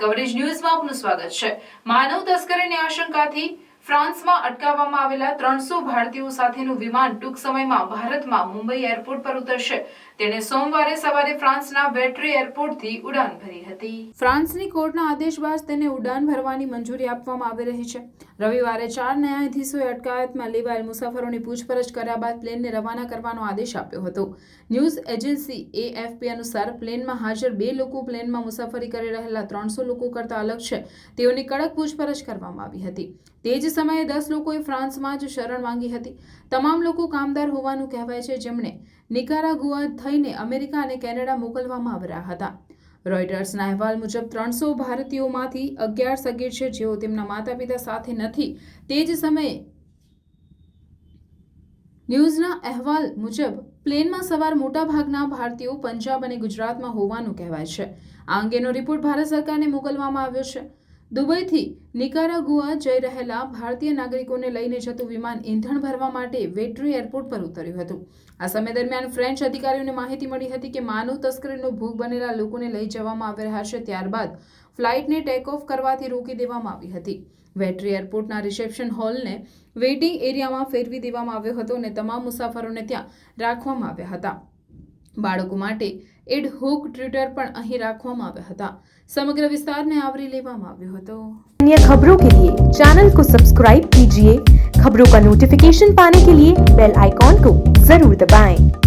Coverage ન્યૂઝમાં આપનું સ્વાગત છે। માનવ તસ્કરીની આશંકાથી ફ્રાન્સમાં અટકાવવામાં આવેલા 300 ભારતીયો સાથેનું વિમાન ટૂંક સમયમાં ભારતમાં મુંબઈ એરપોર્ટ પર ઉતરશે। તેણે સોમવારે સવારે ફ્રાન્સના વેટ્રી એરપોર્ટથી ઉડાન ભરી હતી। ફ્રાન્સની કોર્ટના આદેશ બાદ તેને ઉડાન ભરવાની મંજૂરી આપવામાં આવી રહી છે। રવિવારે 4 ન્યાયાધીશોએ અટકાયતમાં લેવાયેલ મુસાફરોની પૂછપરછ કર્યા બાદ પ્લેનને રવાના કરવાનો આદેશ આપ્યો હતો। ન્યૂઝ એજન્સી AFP અનુસાર પ્લેનમાં હાજર 2 લોકો પ્લેનમાં મુસાફરી કરી રહેલા 300 લોકો કરતાં અલગ છે। તેઓની કડક પૂછપરછ કરવામાં આવી હતી। તે જ સમયે 10 લોકોએ ફ્રાન્સમાં જ શરણ માંગી હતી। તમામ લોકો કામદાર હોવાનું કહેવાય છે, જેમને નિકારાગુઆ થઈને અમેરિકા અને કેનેડા મોકલવામાં આવી રહ્યા હતા। રોયટર્સના અહેવાલ મુજબ 300 ભારતીયોમાંથી 11 સગીર છે, જેઓ તેમના માતા-પિતા સાથે નથી। તે જ સમયે ન્યૂઝના અહેવાલ મુજબ પ્લેનમાં સવાર મોટાભાગના ભારતીયો પંજાબ અને ગુજરાતમાં હોવાનું કહેવાય છે। આ અંગેનો રિપોર્ટ ભારત સરકારને મોકલવામાં આવ્યો છે। દુબઈથી નિકારાગુઆ જઈ રહેલા ભારતીય નાગરિકોને લઈને જતું વિમાન ઈંધણ ભરવા માટે વેટ્રી એરપોર્ટ પર ઉતર્યું હતું। આ સમય દરમિયાન ફ્રેન્ચ અધિકારીઓને માહિતી મળી હતી કે માનવ તસ્કરીનો ભોગ બનેલા લોકોને લઈ જવામાં આવી રહ્યા છે। ત્યારબાદ ફ્લાઇટને ટેક ઓફ કરવાથી રોકી દેવામાં આવી હતી। વેટ્રી એરપોર્ટના રિસેપ્શન હોલને વેઇટિંગ એરિયામાં ફેરવી દેવામાં આવ્યો હતો અને તમામ મુસાફરોને ત્યાં રાખવામાં આવ્યા હતા। બાળકો માટે એડ હોક ટ્યુટર પણ અહીં રાખવામાં આવ્યા હતા। समग्र विस्तार ने आवरी लेवामां આવ્યો હતો। अन्य खबरों के लिए चैनल को सब्सक्राइब कीजिए। खबरों का नोटिफिकेशन पाने के लिए बेल आइकॉन को जरूर दबाएं।